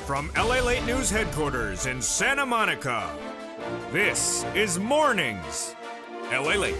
From LA Late News headquarters in Santa Monica, this is Mornings LA Late.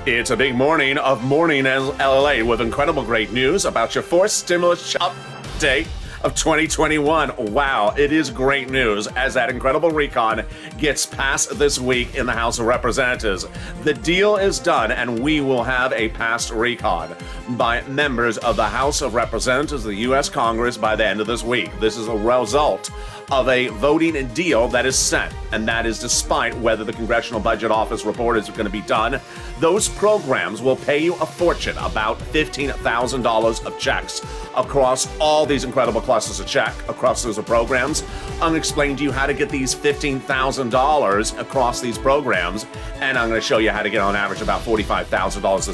It's a big morning of Morning LA with incredible great news about your fourth stimulus update of 2021. Wow, it is great news as that incredible recon gets passed this week in the House of Representatives. The deal is done and we will have a passed recon by members of the House of Representatives of the U.S. Congress by the end of this week. This is a result of a voting deal that is set, and that is despite whether the Congressional Budget Office report is going to be done. Those programs will pay you a fortune, about $15,000 of checks across all these incredible clusters of check across those programs. I'm going to explain to you how to get these $15,000 across these programs, and I'm going to show you how to get on average about $45,000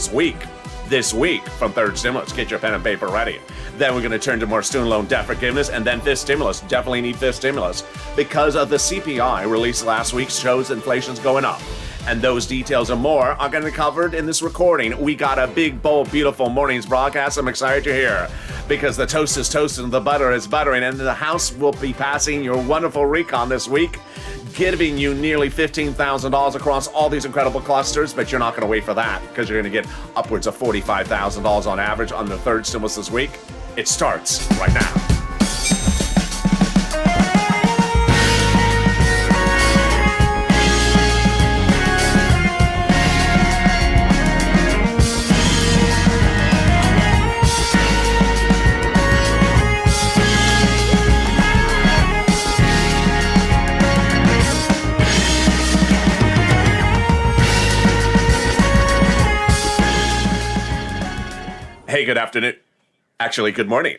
this week from third stimulus. Get your pen and paper ready. Then we're going to turn to more student loan debt forgiveness and then fifth stimulus. Definitely need fifth stimulus because of the CPI released last week shows inflation's going up. And those details and more are going to be covered in this recording. We got a big, bold, beautiful morning's broadcast. I'm excited to hear because the toast is toasting, the butter is buttering, and the House will be passing your wonderful recon this week, giving you nearly $15,000 across all these incredible clusters, but you're not going to wait for that because you're going to get upwards of $45,000 on average on the third stimulus this week. It starts right now. Hey, good afternoon. Actually, good morning.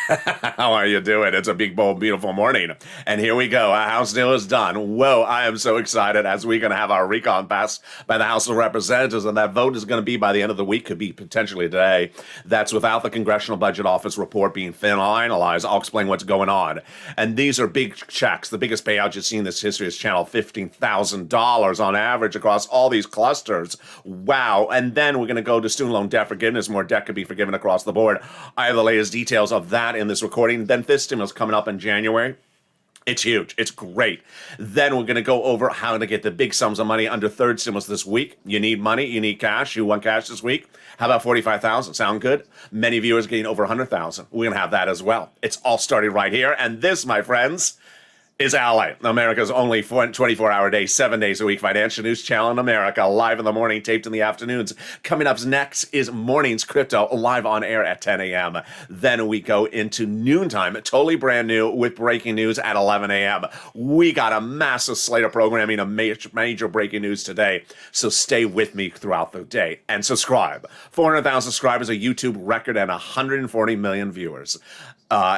How are you doing? It's a big, bold, beautiful morning. And here we go. Our House deal is done. Whoa, I am so excited as we're going to have our recon passed by the House of Representatives. And that vote is going to be by the end of the week, could be potentially today. That's without the Congressional Budget Office report being finalized. I'll explain what's going on. And these are big checks. The biggest payout you've seen in this history is channel $15,000 on average across all these clusters. Wow. And then we're going to go to student loan debt forgiveness. More debt could be forgiven across the board. I have the latest details of that in this recording. Then fifth stimulus coming up in January. It's huge. It's great. Then we're going to go over how to get the big sums of money under third stimulus this week. You need money. You need cash. You want cash this week. How about $45,000? Sound good? Many viewers getting over $100,000. We're going to have that as well. It's all starting right here. And this, my friends, is LA, America's only 24-hour day, 7 days a week financial news channel in America, live in the morning, taped in the afternoons. Coming up next is Mornings Crypto, live on air at 10 a.m. Then we go into noontime, totally brand new with breaking news at 11 a.m. We got a massive slate of programming, a major breaking news today, so stay with me throughout the day and subscribe. 400,000 subscribers, a YouTube record, and 140 million viewers.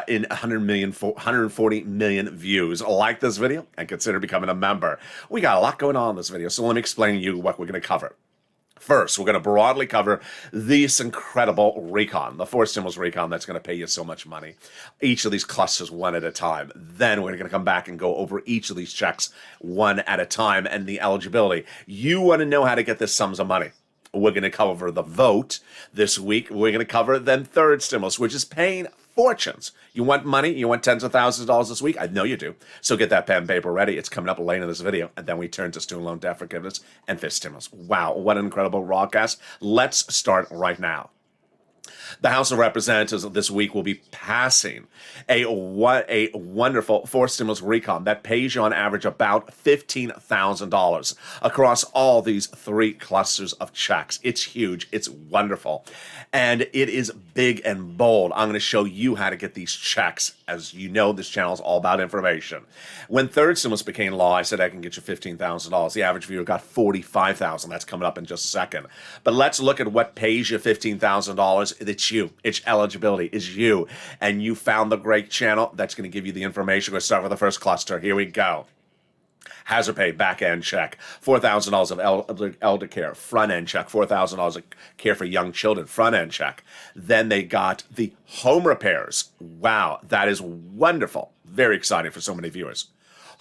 In 140 million views. Like this video and consider becoming a member. We got a lot going on in this video, so let me explain to you what we're going to cover. First, we're going to broadly cover this incredible recon, the fourth stimulus recon that's going to pay you so much money. Each of these clusters one at a time. Then we're going to come back and go over each of these checks one at a time and the eligibility. You want to know how to get this sums of money. We're going to cover the vote this week. We're going to cover then third stimulus, which is paying fortunes. You want money? You want tens of thousands of dollars this week? I know you do. So get that pen and paper ready. It's coming up later in this video. And then we turn to student loan debt forgiveness and fifth stimulus. Wow, what an incredible broadcast. Let's start right now. The House of Representatives this week will be passing a wonderful fourth stimulus recon that pays you on average about $15,000 across all these three clusters of checks. It's huge. It's wonderful. And it is big and bold. I'm going to show you how to get these checks. As you know, this channel is all about information. When third stimulus became law, I said I can get you $15,000. The average viewer got $45,000. That's coming up in just a second. But let's look at what pays you $15,000. It's you. It's eligibility. It's you. And you found the great channel that's going to give you the information. We'll start with the first cluster. Here we go. Hazard pay, back-end check, $4,000 of elder care, front-end check, $4,000 of care for young children, front-end check. Then they got the home repairs. Wow, that is wonderful. Very exciting for so many viewers.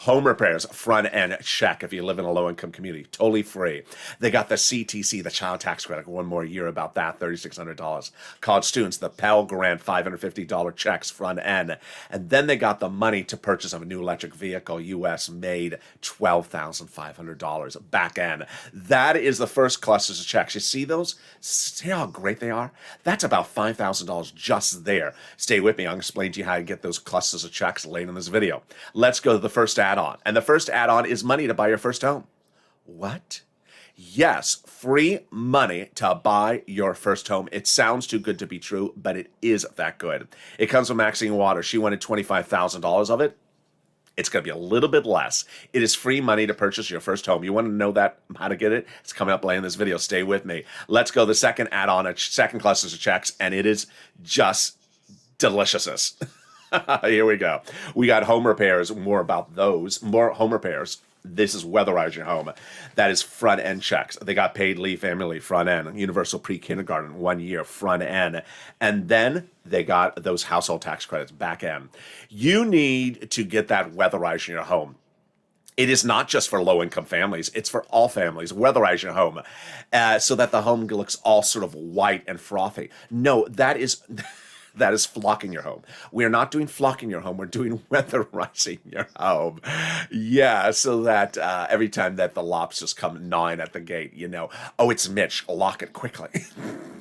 Home repairs, front end check if you live in a low-income community, totally free. They got the CTC, the child tax credit, one more year about that, $3,600. College students, the Pell Grant, $550 checks, front end. And then they got the money to purchase of a new electric vehicle, U.S. made, $12,500, back end. That is the first clusters of checks. You see those? See how great they are? That's about $5,000 just there. Stay with me. I'll explain to you how to get those clusters of checks later in this video. Let's go to the first add-on. And the first add-on is money to buy your first home. What? Yes, free money to buy your first home. It sounds too good to be true, but it is that good. It comes from Maxine Waters. She wanted $25,000 of it. It's going to be a little bit less. It is free money to purchase your first home. You want to know that, how to get it? It's coming up later in this video. Stay with me. Let's go to the second add-on, second clusters of checks, and it is just deliciousness. Here we go. We got home repairs, more about those, more home repairs. This is weatherize your home. That is front end checks. They got paid leave, family leave, front end, universal pre-kindergarten, 1 year, front end. And then they got those household tax credits, back end. You need to get that weatherize your home. It is not just for low-income families. It's for all families. Weatherize your home so that the home looks all sort of white and frothy. No, that is... That is flocking your home. We are not doing flocking your home. We're doing weatherizing your home. Yeah, so that every time that the lobsters come gnawing at the gate, you know, oh, it's Mitch. Lock it quickly.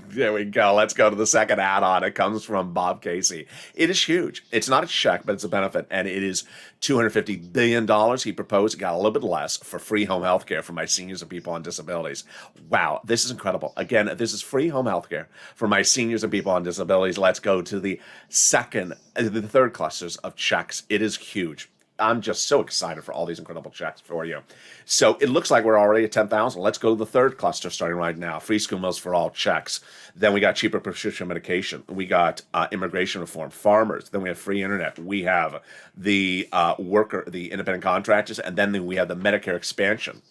There we go. Let's go to the second add-on. It comes from Bob Casey. It is huge. It's not a check, but it's a benefit, and it is $250 billion he proposed. It got a little bit less for free home health care for my seniors and people on disabilities. Wow, this is incredible. Again, this is free home health care for my seniors and people on disabilities. Let's go to the third clusters of checks. It is huge. I'm just so excited for all these incredible checks for you. So it looks like we're already at 10,000. Let's go to the third cluster starting right now. Free school meals for all checks. Then we got cheaper prescription medication. We got immigration reform, farmers. Then we have free internet. We have the the independent contractors. And then we have the Medicare expansion,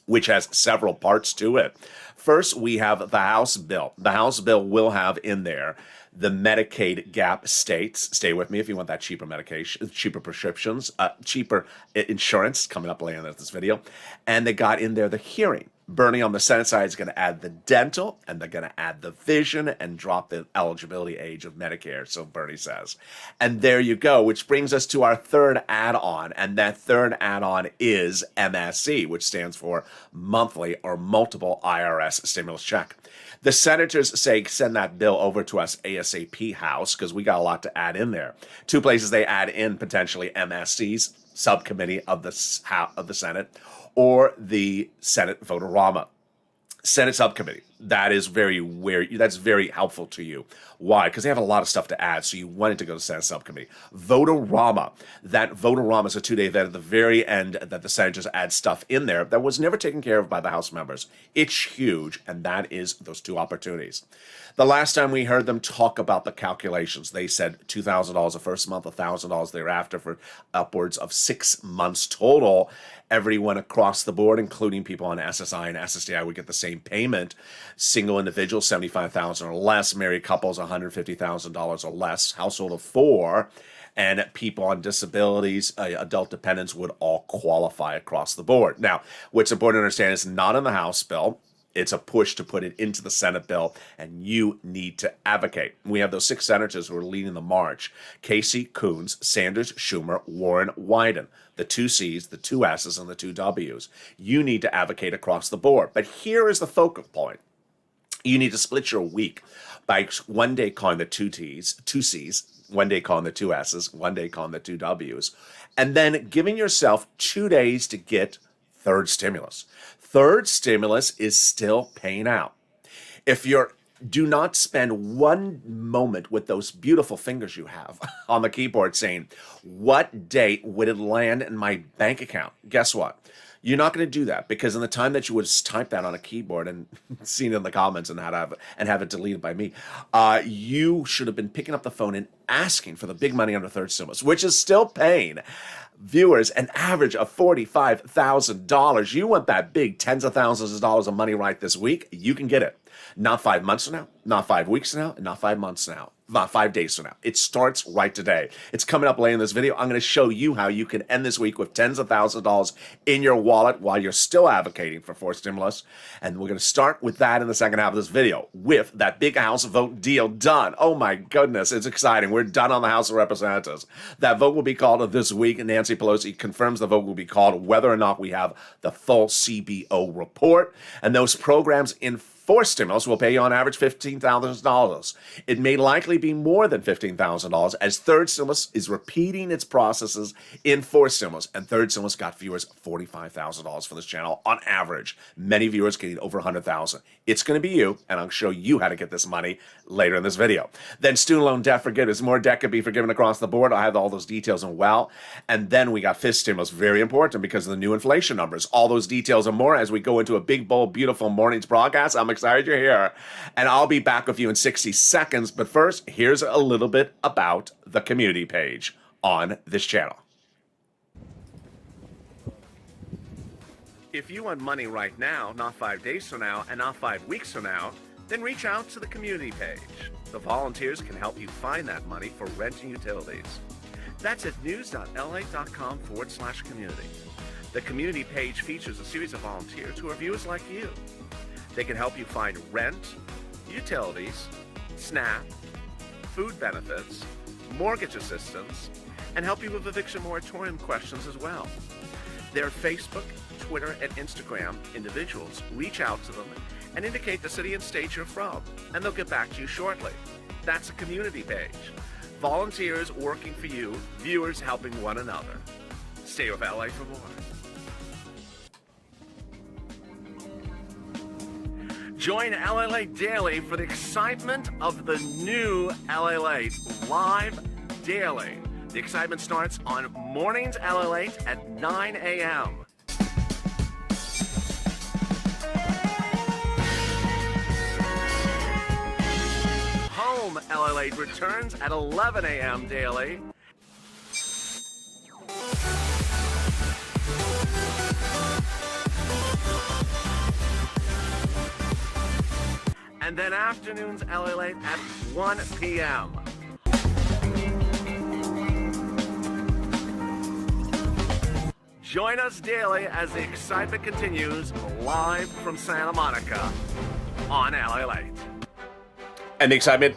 which has several parts to it. First, we have the House bill. The House bill will have in there the Medicaid gap states. Stay with me if you want that cheaper medication, cheaper prescriptions, cheaper insurance, coming up later in this video. And they got in there the hearing. Bernie on the Senate side is going to add the dental, and they're going to add the vision and drop the eligibility age of Medicare, so Bernie says. And there you go, which brings us to our third add-on, and that third add-on is MSC, which stands for Monthly or Multiple IRS Stimulus Check. The senators say send that bill over to us ASAP, House, because we got a lot to add in there. Two places they add in potentially MSC's subcommittee of the Senate, or the Senate Vote-A-Rama. Senate subcommittee. That's very helpful to you. Why? Because they have a lot of stuff to add, so you wanted to go to Senate subcommittee. Vote-A-Rama. That Vote-A-Rama is a 2-day event at the very end that the senators add stuff in there that was never taken care of by the House members. It's huge, and that is those two opportunities. The last time we heard them talk about the calculations, they said $2,000 the first month, $1,000 thereafter for upwards of 6 months total. Everyone across the board, including people on SSI and SSDI, would get the same payment. Single individuals, $75,000 or less. Married couples, $150,000 or less. Household of 4. And people on disabilities, adult dependents would all qualify across the board. Now, what's important to understand is not in the House bill. It's a push to put it into the Senate bill, and you need to advocate. We have those 6 senators who are leading the march: Casey, Coons, Sanders, Schumer, Warren, Wyden. The 2 C's, the 2 S's, and the 2 W's. You need to advocate across the board. But here is the focal point. You need to split your week by one day calling the 2 C's, one day calling the 2 S's, one day calling the 2 W's, and then giving yourself 2 days to get third stimulus. Third stimulus is still paying out. If you're do not spend one moment with those beautiful fingers you have on the keyboard saying, what date would it land in my bank account? Guess what? You're not going to do that, because in the time that you would type that on a keyboard and seen it in the comments and have it deleted by me, you should have been picking up the phone and asking for the big money under third stimulus, which is still paying viewers an average of $45,000. You want that big tens of thousands of dollars of money right this week? You can get it. Not 5 months from now, not 5 weeks from now, and not 5 months from now. Not 5 days from now. It starts right today. It's coming up later in this video. I'm going to show you how you can end this week with tens of thousands of dollars in your wallet while you're still advocating for forced stimulus. And we're going to start with that in the second half of this video with that big House vote deal done. Oh my goodness, it's exciting. We're done on the House of Representatives. That vote will be called this week. Nancy Pelosi confirms the vote will be called whether or not we have the full CBO report. And those programs in forced stimulus will pay you on average $15,000. It may likely be more than $15,000 as third stimulus is repeating its processes in forced stimulus. And third stimulus got viewers $45,000 for this channel on average. Many viewers getting over $100,000. It's going to be you, and I'll show you how to get this money later in this video. Then student loan debt forgiveness. More debt could be forgiven across the board. I have all those details in well. And then we got fifth stimulus. Very important because of the new inflation numbers. All those details and more as we go into a big, bold, beautiful morning's broadcast. I'm excited you're here, and I'll be back with you in 60 seconds. But first, here's a little bit about the community page on this channel. If you want money right now, not 5 days from now, and not 5 weeks from now, then reach out to the community page. The volunteers can help you find that money for rent and utilities. That's at news.la.com/community. The community page features a series of volunteers who are viewers like you. They can help you find rent, utilities, SNAP, food benefits, mortgage assistance, and help you with eviction moratorium questions as well. Their Facebook, Twitter, and Instagram individuals reach out to them and indicate the city and state you're from, and they'll get back to you shortly. That's a community page. Volunteers working for you, viewers helping one another. Stay with LA for more. Join LA Daily for the excitement of the new LA Live Daily. The excitement starts on mornings LA at 9 a.m. Home LA returns at 11 a.m. daily. And then afternoons LA at 1 p.m. Join us daily as the excitement continues live from Santa Monica on LA Late. And the excitement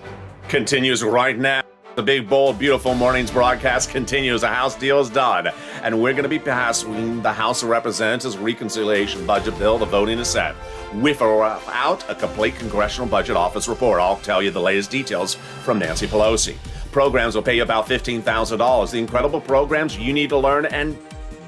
continues right now. The big, bold, beautiful morning's broadcast continues. The House deal is done, and we're going to be passing the House of Representatives reconciliation budget bill. The voting is set. Without a complete Congressional Budget Office report, I'll tell you the latest details from Nancy Pelosi. Programs will pay you about $15,000. The incredible programs you need to learn and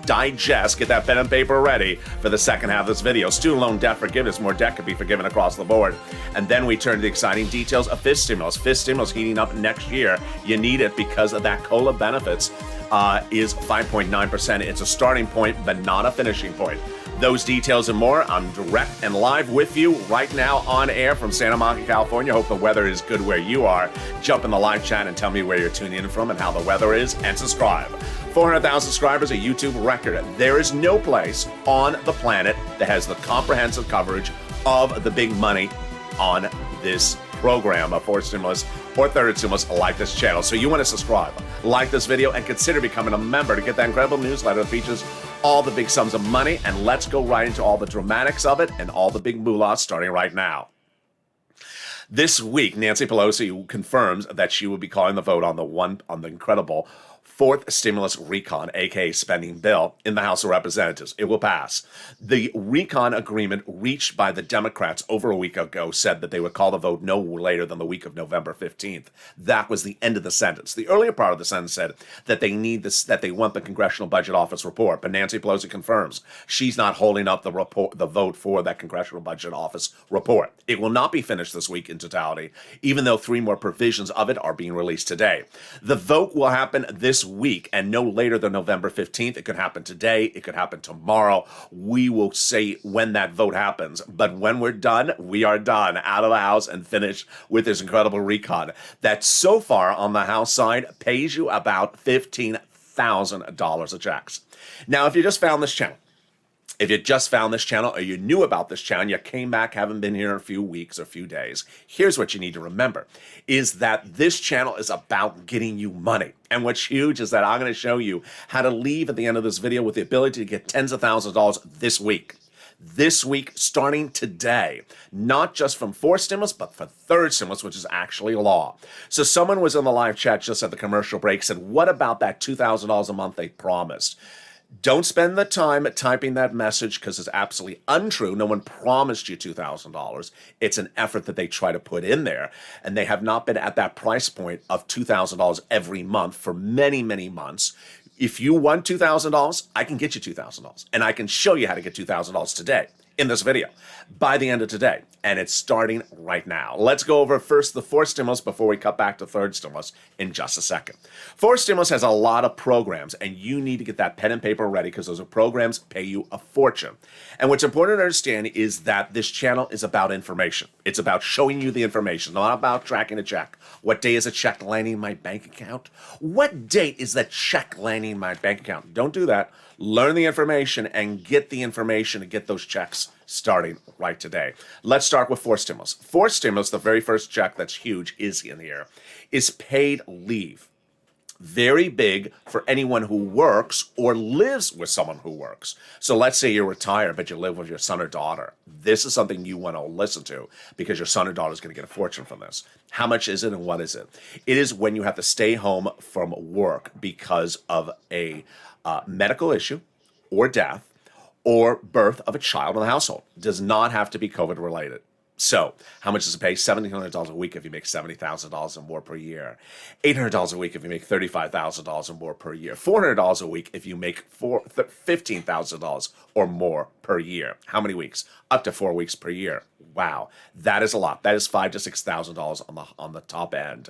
digest. Get that pen and paper ready for the second half of this video. Student loan debt forgiveness. More debt could be forgiven across the board. And then we turn to the exciting details of fifth stimulus. Fifth stimulus heating up next year. You need it because of that COLA benefits is 5.9%. It's a starting point, but not a finishing point. Those details and more, I'm direct and live with you right now on air from Santa Monica, California. Hope the weather is good where you are. Jump in the live chat and tell me where you're tuning in from and how the weather is, and subscribe. 400,000 subscribers, a YouTube record. There is no place on the planet that has the comprehensive coverage of the big money on this program of fourth stimulus or third stimulus like this channel. So you want to subscribe, like this video, and consider becoming a member to get that incredible newsletter that features all the big sums of money. And let's go right into all the dramatics of it and all the big moolah starting right now. This week, Nancy Pelosi confirms that she will be calling the vote on the incredible fourth stimulus recon, aka spending bill, in the House of Representatives. It will pass. The recon agreement reached by the Democrats over a week ago said that they would call the vote no later than the week of November 15th. That was the end of the sentence. The earlier part of the sentence said that they need this, that they want the Congressional Budget Office report, but Nancy Pelosi confirms she's not holding up the vote for that Congressional Budget Office report. It will not be finished this week in totality, even though 3 more provisions of it are being released today. The vote will happen this week and no later than November 15th. It could happen today. It could happen tomorrow. We will say when that vote happens. But when we're done, we are done, out of the House and finished with this incredible recon that so far on the House side pays you about $15,000 of checks. Now, if you just found this channel, If you just found this channel or you knew about this channel, you came back, haven't been here in a few weeks or a few days, here's what you need to remember, is that this channel is about getting you money. And what's huge is that I'm going to show you how to leave at the end of this video with the ability to get tens of thousands of dollars this week. This week, starting today, not just from fourth stimulus, but for third stimulus, which is actually law. So someone was in the live chat just at the commercial break, said, what about that $2,000 a month they promised? Don't spend the time typing that message because it's absolutely untrue. No one promised you $2,000. It's an effort that they try to put in there. And they have not been at that price point of $2,000 every month for many, many months. If you want $2,000, I can get you $2,000. And I can show you how to get $2,000 today in this video by the end of today. And it's starting right now. Let's go over first the fourth stimulus before we cut back to third stimulus in just a second. Fourth stimulus has a lot of programs, and you need to get that pen and paper ready because those are programs pay you a fortune. And what's important to understand is that this channel is about information. It's about showing you the information, not about tracking a check. What day is a check landing in my bank account? What date is that check landing in my bank account? Don't do that. Learn the information and get the information to get those checks starting right today. Let's start with fourth stimulus. Fourth stimulus, the very first check that's huge is in here, is paid leave. Very big for anyone who works or lives with someone who works. So let's say you're retired, but you live with your son or daughter. This is something you want to listen to because your son or daughter is going to get a fortune from this. How much is it and what is it? It is when you have to stay home from work because of a medical issue or death or birth of a child in the household. Does not have to be COVID related. So, how much does it pay? $1,700 a week if you make $70,000 or more per year. $800 a week if you make $35,000 or more per year. $400 a week if you make $15,000 or more per year. How many weeks? Up to 4 weeks per year. Wow, that is a lot. That is $5,000 to $6,000 on the top end.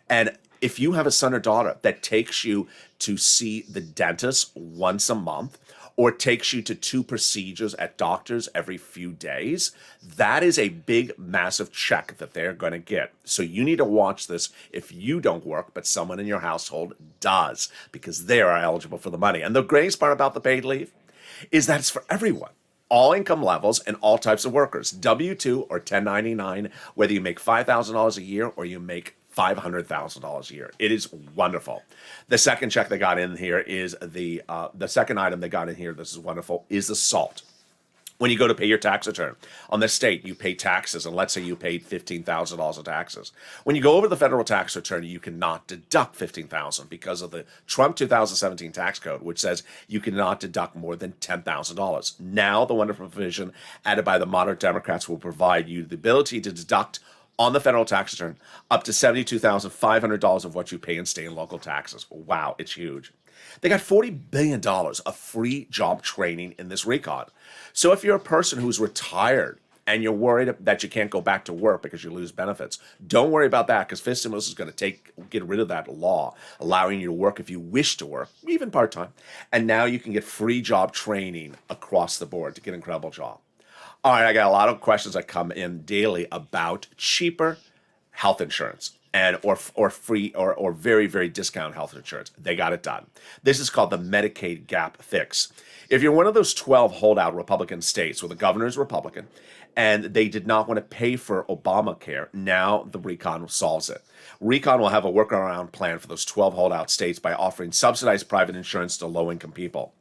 And if you have a son or daughter that takes you to see the dentist once a month, or takes you to 2 procedures at doctors every few days, that is a big, massive check that they're going to get. So you need to watch this if you don't work, but someone in your household does, because they are eligible for the money. And the greatest part about the paid leave is that it's for everyone. All income levels and all types of workers, W-2 or 1099, whether you make $5,000 a year or you make $500,000 a year. It is wonderful. The second check they got in here is the second item they got in here, this is wonderful, is the SALT. When you go to pay your tax return on the state, you pay taxes, and let's say you paid $15,000 in taxes. When you go over the federal tax return, you cannot deduct $15,000 because of the Trump 2017 tax code, which says you cannot deduct more than $10,000. Now, the wonderful provision added by the moderate Democrats will provide you the ability to deduct on the federal tax return up to $72,500 of what you pay in state and local taxes. Wow, it's huge. They got $40 billion of free job training in this recon. So if you're a person who's retired and you're worried that you can't go back to work because you lose benefits, don't worry about that, because fifth stimulus is going to get rid of that law, allowing you to work if you wish to work, even part-time. And now you can get free job training across the board to get an incredible job. All right, I got a lot of questions that come in daily about cheaper health insurance and or free or very, very discounted health insurance. They got it done. This is called the Medicaid gap fix. If you're one of those 12 holdout Republican states where the governor is Republican and they did not want to pay for Obamacare, now the recon solves it. Recon will have a workaround plan for those 12 holdout states by offering subsidized private insurance to low-income people.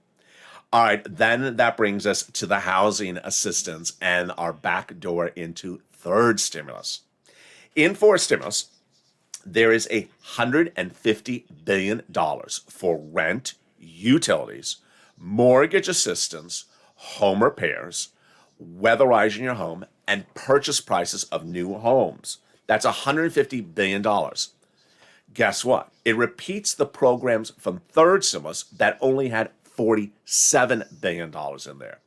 All right, then that brings us to the housing assistance and our back door into third stimulus. In fourth stimulus, there is $150 billion for rent, utilities, mortgage assistance, home repairs, weatherizing your home, and purchase prices of new homes. That's $150 billion. Guess what? It repeats the programs from third stimulus that only had $47 billion in there.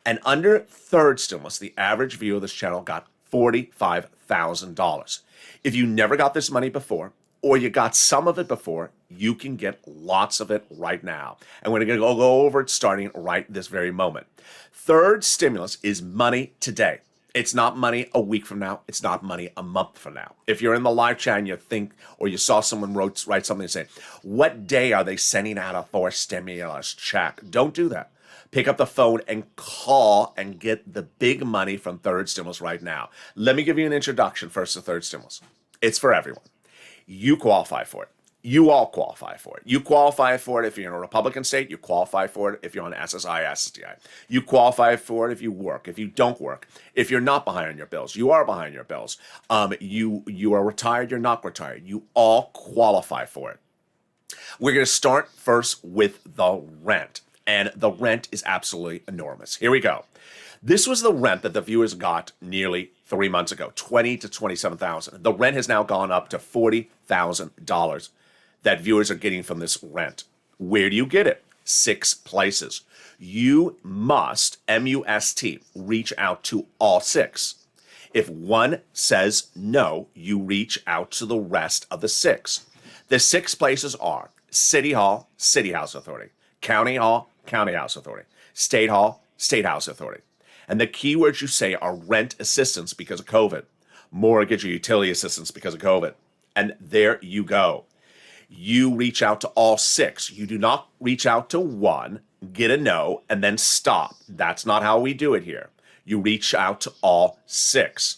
And under third stimulus, the average viewer of this channel got $45,000. If you never got this money before, or you got some of it before, you can get lots of it right now. And we're going to go over it starting right this very moment. Third stimulus is money today. It's not money a week from now. It's not money a month from now. If you're in the live chat and you think, or you saw someone write something and say, what day are they sending out a fourth stimulus check? Don't do that. Pick up the phone and call and get the big money from third stimulus right now. Let me give you an introduction first to third stimulus. It's for everyone. You qualify for it. You all qualify for it. You qualify for it if you're in a Republican state. You qualify for it if you're on SSI, SSDI. You qualify for it if you work. If you don't work, if you're not behind on your bills, you are behind your bills. You are retired. You're not retired. You all qualify for it. We're going to start first with the rent, and the rent is absolutely enormous. Here we go. This was the rent that the viewers got nearly 3 months ago, $20,000 to $27,000. The rent has now gone up to $40,000 that viewers are getting from this rent. Where do you get it? 6 places. You must, M-U-S-T, reach out to all 6. If one says no, you reach out to the rest of the 6. The 6 places are City Hall, City House Authority, County Hall, County House Authority, State Hall, State House Authority. And the keywords you say are rent assistance because of COVID, mortgage or utility assistance because of COVID. And there you go. You reach out to all 6. You do not reach out to one, get a no, and then stop. That's not how we do it here. You reach out to all 6.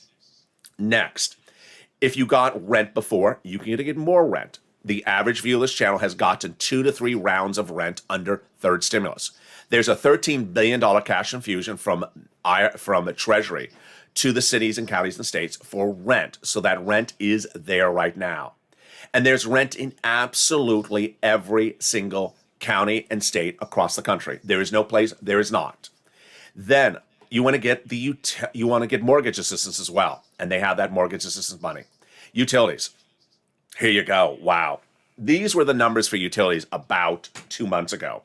Next, if you got rent before, you can get more rent. The average viewer of this channel has gotten 2 to 3 rounds of rent under third stimulus. There's a $13 billion cash infusion from Treasury to the cities and counties and states for rent. So that rent is there right now. And there's rent in absolutely every single county and state across the country. There is no place there is not. Then you want to get mortgage assistance as well, and they have that mortgage assistance money. Utilities. Here you go. Wow. These were the numbers for utilities about 2 months ago.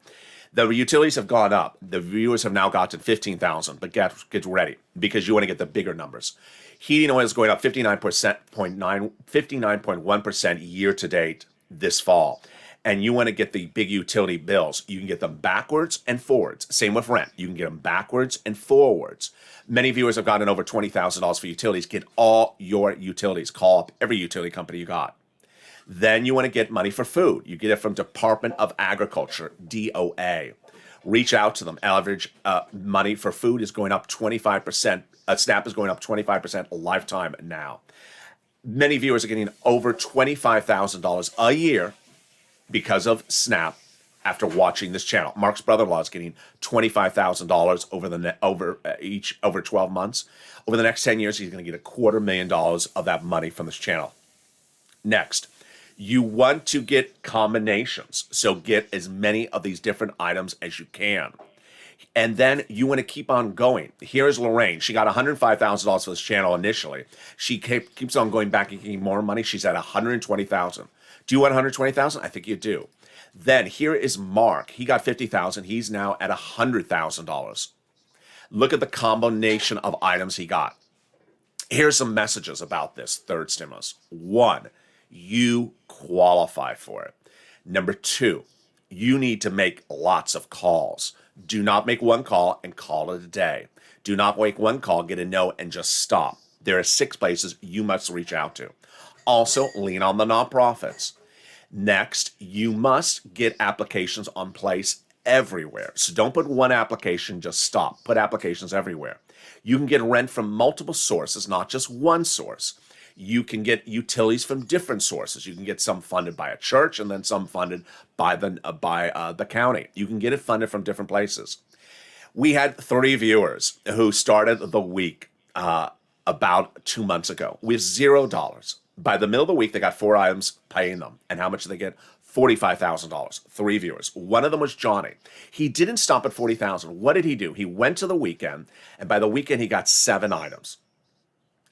The utilities have gone up. The viewers have now gotten 15,000, but get ready because you want to get the bigger numbers. Heating oil is going up 59.1% year to date this fall. And you want to get the big utility bills. You can get them backwards and forwards. Same with rent. You can get them backwards and forwards. Many viewers have gotten over $20,000 for utilities. Get all your utilities. Call up every utility company you got. Then you want to get money for food. You get it from Department of Agriculture, DOA. Reach out to them. Average money for food is going up 25%. SNAP is going up 25% a lifetime now. Many viewers are getting over $25,000 a year because of SNAP after watching this channel. Mark's brother-in-law is getting $25,000 over 12 months. Over the next 10 years, he's going to get $250,000 of that money from this channel. Next, you want to get combinations. So get as many of these different items as you can. And then you want to keep on going. Here's Lorraine. She got $105,000 for this channel initially. She keeps on going back and getting more money. She's at $120,000. Do you want $120,000? I think you do. Then here is Mark. He got $50,000. He's now at $100,000. Look at the combination of items he got. Here's some messages about this third stimulus. 1, you qualify for it. Number 2, you need to make lots of calls. Do not make one call and call it a day. Do not make one call, get a no, and just stop. There are 6 places you must reach out to. Also, lean on the nonprofits. Next, you must get applications on place everywhere. So don't put one application, just stop. Put applications everywhere. You can get rent from multiple sources, not just one source. You can get utilities from different sources. You can get some funded by a church and then some funded by the county. You can get it funded from different places. We had 3 viewers who started the week about 2 months ago with $0. By the middle of the week, they got 4 items paying them. And how much did they get? $45,000. 3 viewers. One of them was Johnny. He didn't stop at $40,000. What did he do? He went to the weekend, and by the weekend, he got 7 items.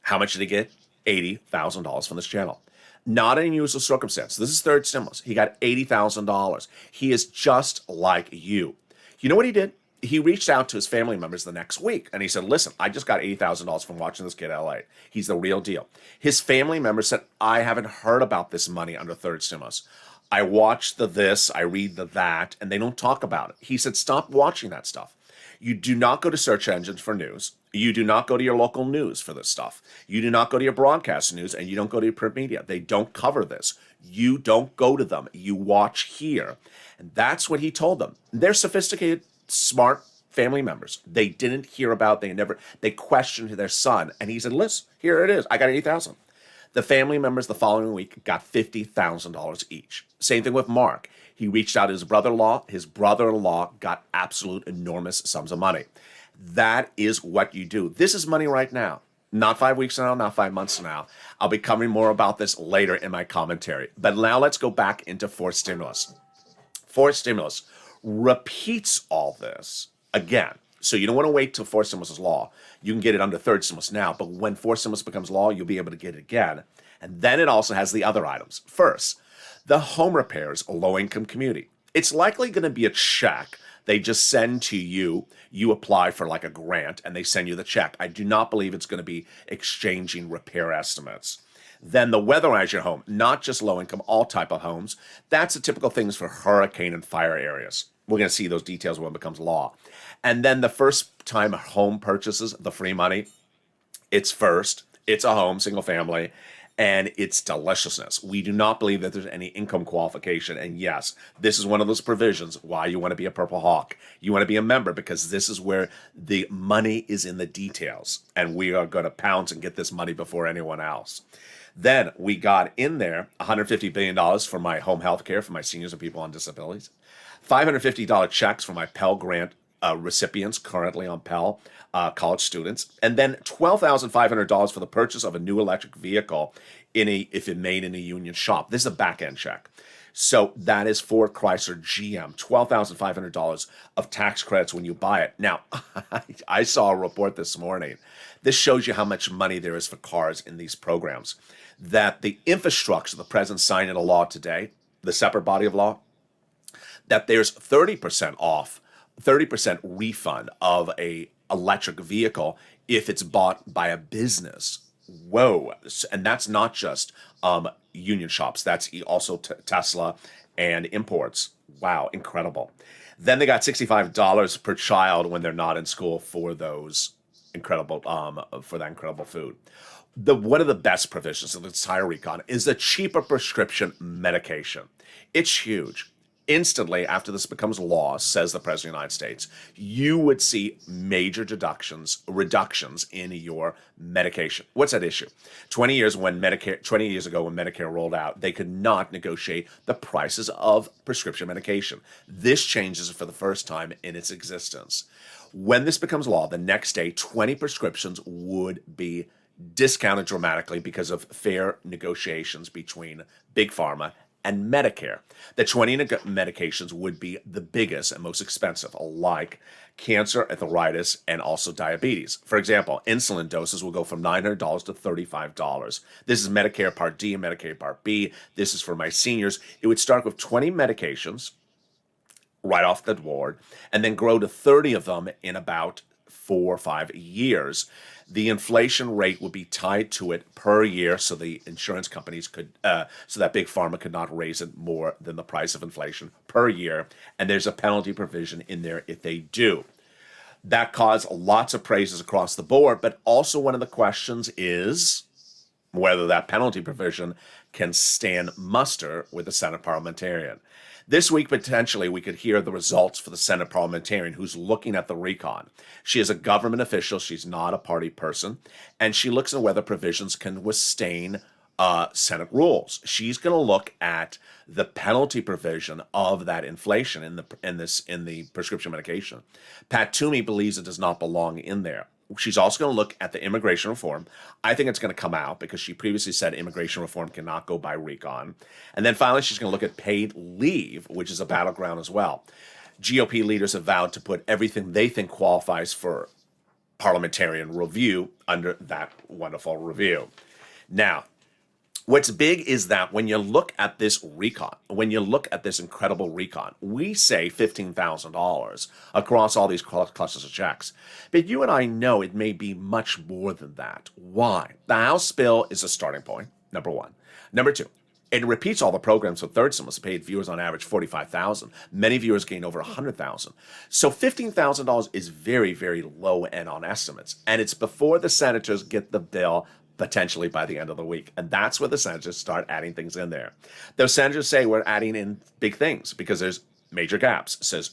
How much did he get? $80,000 from this channel. Not an unusual circumstance. This is third stimulus. He got $80,000. He is just like you. You know what he did? He reached out to his family members the next week, and he said, listen, I just got $80,000 from watching this kid at LA. He's the real deal. His family members said, I haven't heard about this money under third stimulus. I watched the this, I read the that, and they don't talk about it. He said, stop watching that stuff. You do not go to search engines for news. You do not go to your local news for this stuff. You do not go to your broadcast news, and you don't go to your print media. They don't cover this. You don't go to them. You watch here. And that's what he told them. They're sophisticated, smart family members they didn't hear about, they questioned their son, and he said, listen, here it is, I got 80,000. The family members the following week got $50,000 each. Same thing with Mark. He reached out to his brother-in-law. His brother-in-law got absolute enormous sums of money. That is what you do. This is money right now. Not 5 weeks from now, not 5 months from now. I'll be covering more about this later in my commentary. But now let's go back into forced stimulus. Forced stimulus repeats all this again. So you don't want to wait till forced stimulus is law. You can get it under third stimulus now, but when forced stimulus becomes law, you'll be able to get it again. And then it also has the other items. First, the home repairs low-income community. It's likely going to be a check they just send to you. You apply for like a grant, and they send you the check. I do not believe it's going to be exchanging repair estimates. Then the weatherize your home, not just low-income, all type of homes. That's the typical things for hurricane and fire areas. We're going to see those details when it becomes law. And then the first time home purchases, the free money, it's first. It's a home, single family, and it's deliciousness. We do not believe that there's any income qualification. And yes, this is one of those provisions why you want to be a Purple Hawk. You want to be a member because this is where the money is in the details. And we are going to pounce and get this money before anyone else. Then we got in there $150 billion for my home health care for my seniors and people on disabilities. $550 checks for my Pell Grant recipients currently on Pell, college students, and then $12,500 for the purchase of a new electric vehicle if it made in a union shop. This is a back-end check. So that is Ford, Chrysler, GM, $12,500 of tax credits when you buy it. Now, I saw a report this morning. This shows you how much money there is for cars in these programs. That the infrastructure the president signed into law today, the separate body of law, that there's 30% off, 30% refund of a electric vehicle if it's bought by a business. Whoa. And that's not just union shops. That's also Tesla and imports. Wow, incredible. Then they got $65 per child when they're not in school for those incredible, for that incredible food. One of the best provisions of the entire recon is the cheaper prescription medication. It's huge. Instantly, after this becomes law, says the President of the United States, you would see major reductions in your medication. What's that issue? 20 years ago when Medicare rolled out, they could not negotiate the prices of prescription medication. This changes for the first time in its existence. When this becomes law, the next day, 20 prescriptions would be discounted dramatically because of fair negotiations between Big Pharma and Medicare. The 20 medications would be the biggest and most expensive, like cancer, arthritis, and also diabetes. For example, insulin doses will go from $900 to $35. This is Medicare Part D and Medicare Part B. This is for my seniors. It would start with 20 medications right off the board and then grow to 30 of them in about 4 or 5 years. The inflation rate would be tied to it per year, so the insurance companies so that Big Pharma could not raise it more than the price of inflation per year. And there's a penalty provision in there if they do. That caused lots of praises across the board, but also one of the questions is whether that penalty provision can stand muster with a Senate parliamentarian. This week, potentially, we could hear the results for the Senate parliamentarian who's looking at the recon. She is a government official. She's not a party person. And she looks at whether provisions can withstand Senate rules. She's going to look at the penalty provision of that inflation in the prescription medication. Pat Toomey believes it does not belong in there. She's also going to look at the immigration reform. I think it's going to come out because she previously said immigration reform cannot go by recon. And then finally, she's going to look at paid leave, which is a battleground as well. GOP leaders have vowed to put everything they think qualifies for parliamentarian review under that wonderful review. Now, what's big is that when you look at this recon, when you look at this incredible recon, we say $15,000 across all these clusters of checks. But you and I know it may be much more than that. Why? The House bill is a starting point, number one. Number two, it repeats all the programs with third stimulus. Paid viewers on average $45,000. Many viewers gain over $100,000. So $15,000 is very, very low end on estimates. And it's before the senators get the bill potentially by the end of the week. And that's where the senators start adding things in there. Those senators say we're adding in big things because there's Major gaps, says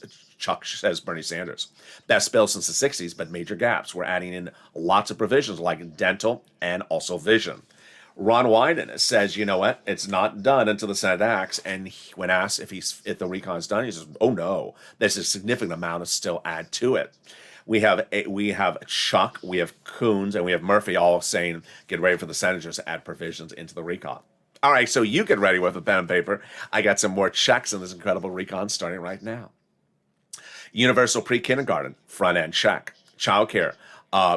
Bernie Sanders. Best bill since the 60s, but major gaps. We're adding in lots of provisions like dental and also vision. Ron Wyden says, you know what? It's not done until the Senate acts. And when asked if the recon's done, he says, "Oh no, there's a significant amount to still add to it." We have Chuck, we have Coons, and we have Murphy all saying, "Get ready for the senators to add provisions into the recon." All right, so you get ready with a pen and paper. I got some more checks in this incredible recon starting right now. Universal pre-kindergarten, front end check. Child care,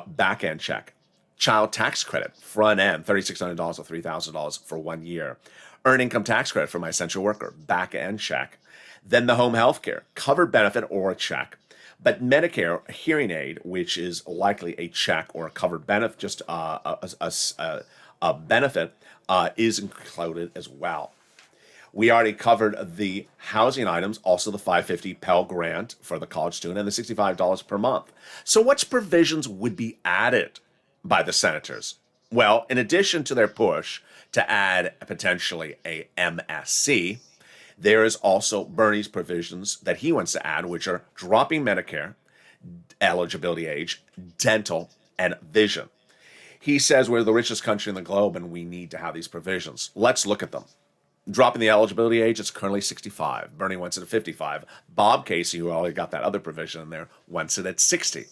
back end check. Child tax credit, front end, $3,600 or $3,000 for 1 year. Earned income tax credit for my essential worker, back end check. Then the home health care, covered benefit or a check. But Medicare hearing aid, which is likely a check or a covered benefit, just a benefit, is included as well. We already covered the housing items, also the $550 Pell Grant for the college student and the $65 per month. So which provisions would be added by the senators? Well, in addition to their push to add potentially a MSC, there is also Bernie's provisions that he wants to add, which are dropping Medicare, eligibility age, dental, and vision. He says we're the richest country in the globe and we need to have these provisions. Let's look at them. Dropping the eligibility age, it's currently 65. Bernie wants it at 55. Bob Casey, who already got that other provision in there, wants it at 60.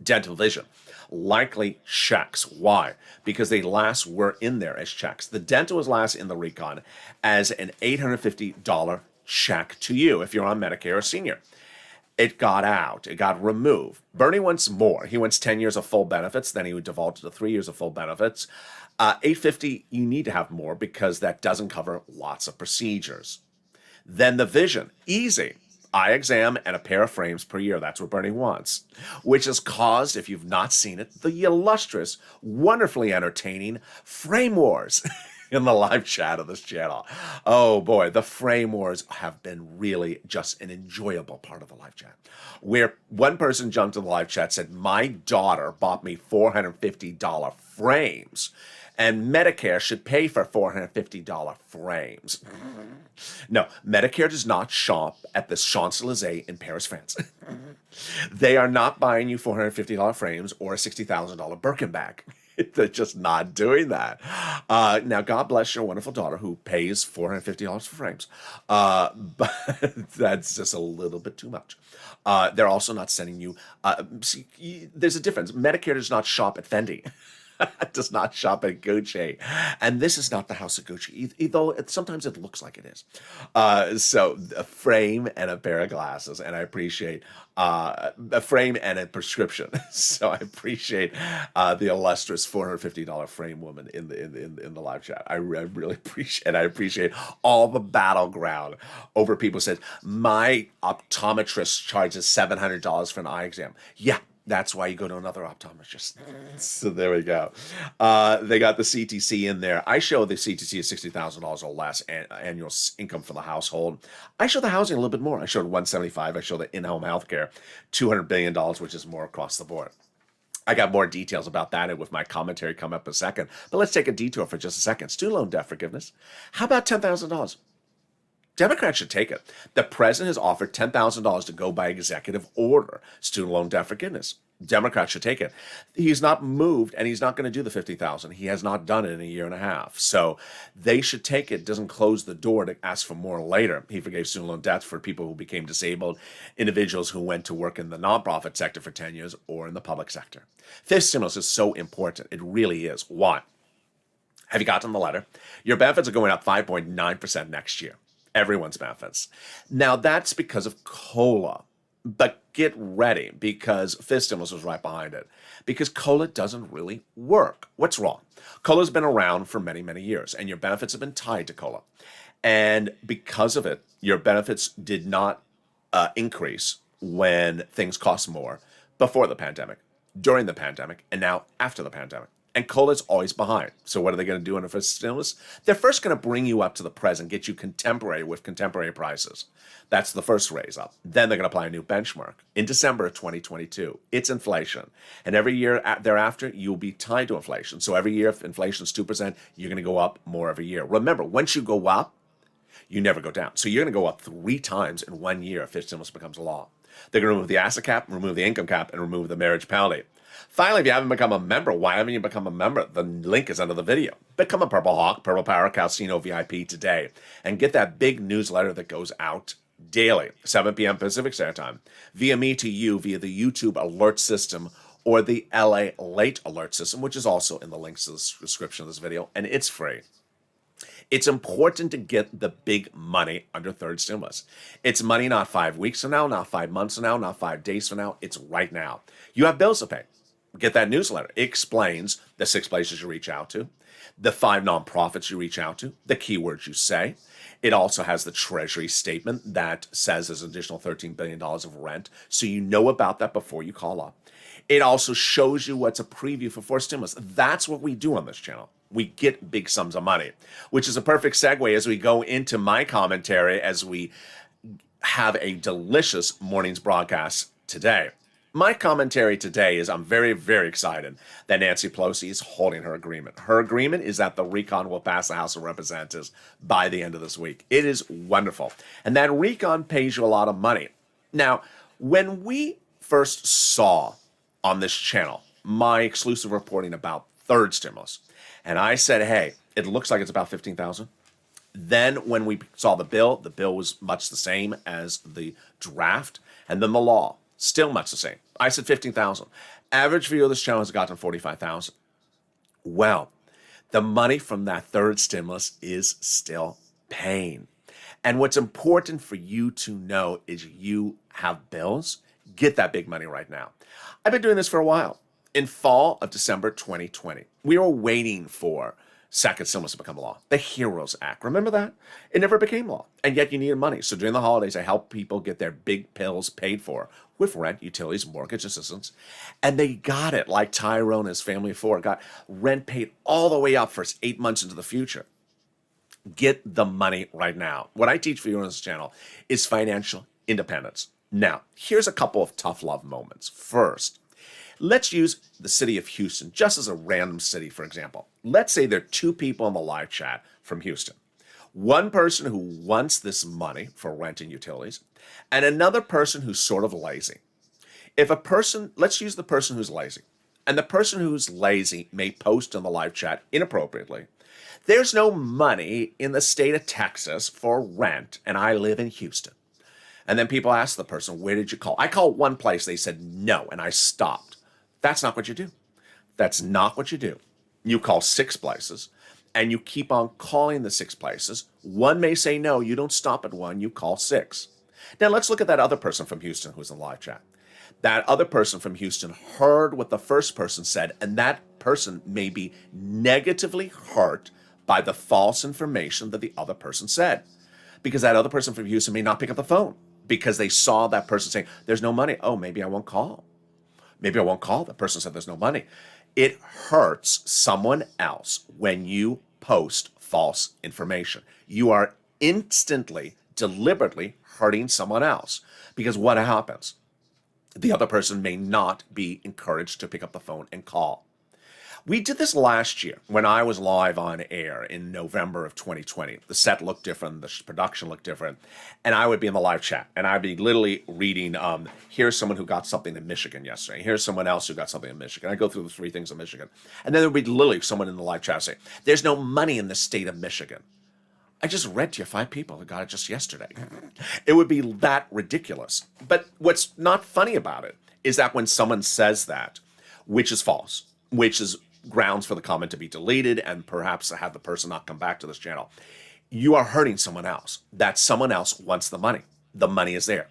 Dental vision, likely checks. Why? Because they last were in there as checks. The dental was last in the recon as an $850 check to you if you're on Medicare or senior. It got out. It got removed. Bernie wants more. He wants 10 years of full benefits. Then he would default to 3 years of full benefits. $850, you need to have more because that doesn't cover lots of procedures. Then the vision, easy. Eye exam and a pair of frames per year. That's what Bernie wants, which has caused, if you've not seen it, the illustrious, wonderfully entertaining Frame Wars in the live chat of this channel. Oh boy, the Frame Wars have been really just an enjoyable part of the live chat, where one person jumped in the live chat, said, "My daughter bought me $450 frames, and Medicare should pay for $450 frames." No, Medicare does not shop at the Champs-Élysées in Paris, France. They are not buying you $450 frames or a $60,000 Birkin bag. They're just not doing that. Now, God bless your wonderful daughter who pays $450 for frames. But that's just a little bit too much. They're also not sending you... there's a difference. Medicare does not shop at Fendi. Does not shop at Gucci. And this is not the house of Gucci, though sometimes it looks like it is. So a frame and a pair of glasses, and I appreciate a frame and a prescription. So I appreciate the illustrious $450 frame woman in the live chat. I really appreciate, and I appreciate all the battleground over people who said, "My optometrist charges $700 for an eye exam." Yeah. That's why you go to another optometrist. So there we go. They got the CTC in there. I show the CTC as $60,000 or less annual income for the household. I show the housing a little bit more. I showed 175. I show the in-home healthcare, $200 billion, which is more across the board. I got more details about that with my commentary coming up in a second. But let's take a detour for just a second. Student loan debt forgiveness. How about $10,000? Democrats should take it. The president has offered $10,000 to go by executive order, student loan debt forgiveness. Democrats should take it. He's not moved, and he's not going to do the $50,000. He has not done it in a year and a half. So they should take it. Doesn't close the door to ask for more later. He forgave student loan debts for people who became disabled, individuals who went to work in the nonprofit sector for 10 years or in the public sector. Fifth stimulus is so important. It really is. Why? Have you gotten the letter? Your benefits are going up 5.9% next year. Everyone's benefits. Now, that's because of COLA. But get ready, because fifth stimulus was right behind it. Because COLA doesn't really work. What's wrong? COLA's been around for many, many years, and your benefits have been tied to COLA. And because of it, your benefits did not increase when things cost more before the pandemic, during the pandemic, and now after the pandemic. And COLA's always behind. So what are they going to do in a first stimulus? They're first going to bring you up to the present, get you contemporary with contemporary prices. That's the first raise up. Then they're going to apply a new benchmark. In December of 2022, it's inflation. And every year thereafter, you'll be tied to inflation. So every year, if inflation is 2%, you're going to go up more every year. Remember, once you go up, You never go down. So you're going to go up 3 times in 1 year if stimulus becomes a law. They're going to remove the asset cap, remove the income cap, and remove the marriage penalty. Finally, if you haven't become a member, why haven't you become a member? The link is under the video. Become a Purple Hawk, Purple Power Casino VIP today and get that big newsletter that goes out daily, 7 p.m. Pacific Standard Time, via me to you via the YouTube alert system or the LA Late Alert system, which is also in the links to the description of this video, and it's free. It's important to get the big money under third stimulus. It's money not 5 weeks from now, not 5 months from now, not 5 days from now. It's right now. You have bills to pay. Get that newsletter. It explains the 6 places you reach out to, the 5 nonprofits you reach out to, the keywords you say. It also has the Treasury statement that says there's an additional $13 billion of rent, so you know about that before you call up. It also shows you what's a preview for fourth stimulus. That's what we do on this channel. We get big sums of money, which is a perfect segue as we go into my commentary as we have a delicious morning's broadcast today. My commentary today is I'm very, very excited that Nancy Pelosi is holding her agreement. Her agreement is that the recon will pass the House of Representatives by the end of this week. It is wonderful. And that recon pays you a lot of money. Now, when we first saw on this channel my exclusive reporting about third stimulus, and I said, hey, it looks like it's about 15,000. Then when we saw the bill was much the same as the draft, and then the law, still much the same. I said 15,000. Average view of this channel has gotten 45,000. Well, the money from that third stimulus is still paying. And what's important for you to know is you have bills. Get that big money right now. I've been doing this for a while. In fall of December 2020, we were waiting for second stimulus to become law, the HEROES Act. Remember that? It never became law, and yet you needed money. So during the holidays, I helped people get their big bills paid for with rent, utilities, mortgage assistance, and they got it like Tyrone and his family of 4 got rent paid all the way up for 8 months into the future. Get the money right now. What I teach for you on this channel is financial independence. Now, here's a couple of tough love moments. First, let's use the city of Houston just as a random city, for example. Let's say there are 2 people in the live chat from Houston. One person who wants this money for rent and utilities, and another person who's sort of lazy. If a person, let's use the person who's lazy, and the person who's lazy may post in the live chat inappropriately, there's no money in the state of Texas for rent, and I live in Houston. And then people ask the person, where did you call? I called one place, they said no, and I stopped. That's not what you do. That's not what you do. You call 6 places, and you keep on calling the 6 places. One may say no, you don't stop at 1, you call 6. Now let's look at that other person from Houston who's in the live chat. That other person from Houston heard what the first person said, and that person may be negatively hurt by the false information that the other person said. Because that other person from Houston may not pick up the phone because they saw that person saying, there's no money. Oh, maybe I won't call. Maybe I won't call. The person said there's no money. It hurts someone else when you post false information. You are instantly, deliberately hurting someone else. Because what happens? The other person may not be encouraged to pick up the phone and call. We did this last year when I was live on air in November of 2020. The set looked different, the production looked different, and I would be in the live chat, and I'd be literally reading, here's someone who got something in Michigan yesterday. Here's someone else who got something in Michigan. I go through the 3 things in Michigan. And then there would be literally someone in the live chat saying, there's no money in the state of Michigan. I just read to you 5 people who got it just yesterday. It would be that ridiculous. But what's not funny about it is that when someone says that, which is false, which is grounds for the comment to be deleted and perhaps to have the person not come back to this channel, you are hurting someone else. That someone else wants the money. The money is there.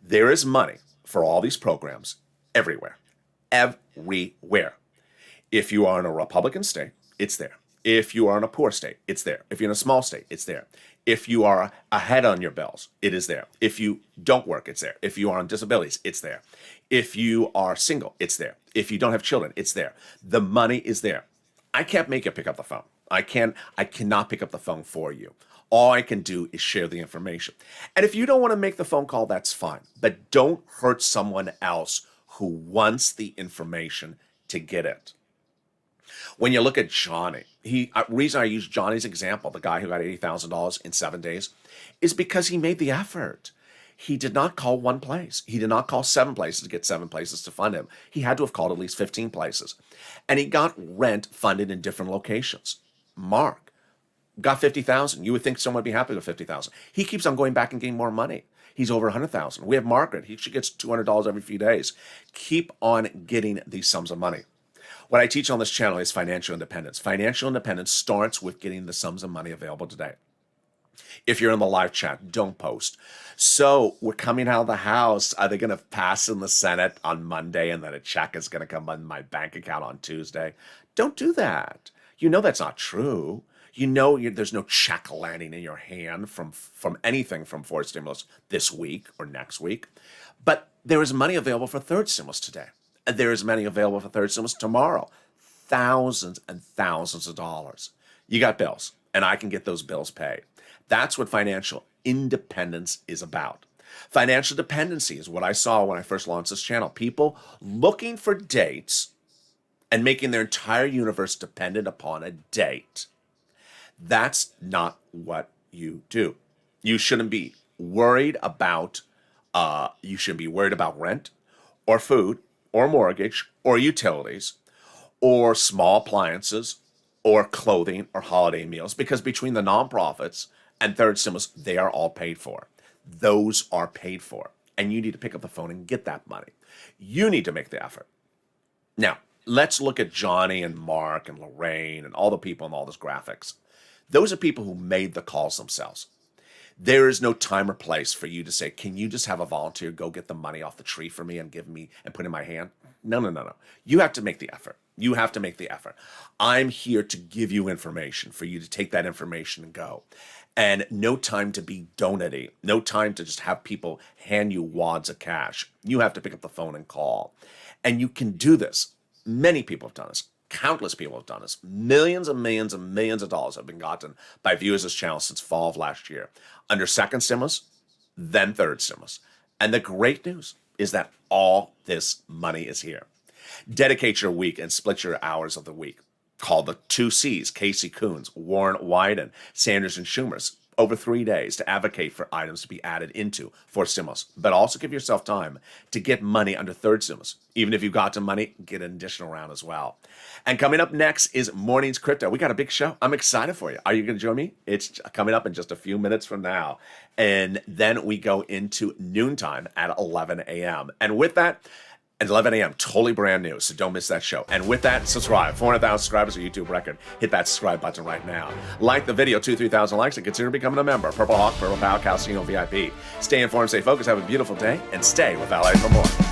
There is money for all these programs everywhere. Everywhere. If you are in a Republican state, it's there. If you are in a poor state, it's there. If you're in a small state, it's there. If you are ahead on your bills, it is there. If you don't work, it's there. If you are on disabilities, it's there. If you are single, it's there. If you don't have children, it's there. The money is there. I can't make you pick up the phone. I cannot pick up the phone for you. All I can do is share the information. And if you don't want to make the phone call, that's fine. But don't hurt someone else who wants the information to get it. When you look at Johnny, reason I use Johnny's example, the guy who got $80,000 in 7 days, is because he made the effort. He did not call one place. He did not call 7 places to get 7 places to fund him. He had to have called at least 15 places. And he got rent funded in different locations. Mark got 50,000. You would think someone would be happy with 50,000. He keeps on going back and getting more money. He's over 100,000. We have Margaret. She gets $200 every few days. Keep on getting these sums of money. What I teach on this channel is financial independence. Financial independence starts with getting the sums of money available today. If you're in the live chat, don't post. So we're coming out of the House. Are they going to pass in the Senate on Monday and then a check is going to come on my bank account on Tuesday? Don't do that. You know that's not true. You know there's no check landing in your hand from anything from fourth stimulus this week or next week. But there is money available for third stimulus today. And there is money available for third stimulus tomorrow. Thousands and thousands of dollars. You got bills, and I can get those bills paid. That's what financial independence is about. Financial dependency is what I saw when I first launched this channel. People looking for dates and making their entire universe dependent upon a date. That's not what you do. You shouldn't be worried about rent or food or mortgage or utilities or small appliances or clothing or holiday meals, because between the nonprofits and third stimulus, they are all paid for. Those are paid for. And you need to pick up the phone and get that money. You need to make the effort. Now, let's look at Johnny and Mark and Lorraine and all the people in all those graphics. Those are people who made the calls themselves. There is no time or place for you to say, can you just have a volunteer go get the money off the tree for me and give me and put in my hand? No. You have to make the effort. You have to make the effort. I'm here to give you information for you to take that information and go. And no time to be donut-y. No time to just have people hand you wads of cash. You have to pick up the phone and call. And you can do this. Many people have done this. Countless people have done this. Millions and millions and millions of dollars have been gotten by viewers of this channel since fall of last year. Under second stimulus, then third stimulus. And the great news is that all this money is here. Dedicate your week and split your hours of the week. Call the 2 C's, Casey Coons, Warren Wyden, Sanders and Schumer's, over 3 days to advocate for items to be added into fourth stimulus. But also give yourself time to get money under third stimulus. Even if you got the money, get an additional round as well. And coming up next is Mornings Crypto. We got a big show. I'm excited for you. Are you going to join me? It's coming up in just a few minutes from now. And then we go into noontime at 11 a.m. And with that, at 11 a.m., totally brand new, so don't miss that show. And with that, subscribe. 400,000 subscribers, a YouTube record. Hit that subscribe button right now. Like the video, 2,000-3,000 likes, and consider becoming a member. Purple Hawk, Purple Pal, Calcino VIP. Stay informed, stay focused, have a beautiful day, and stay with LA for more.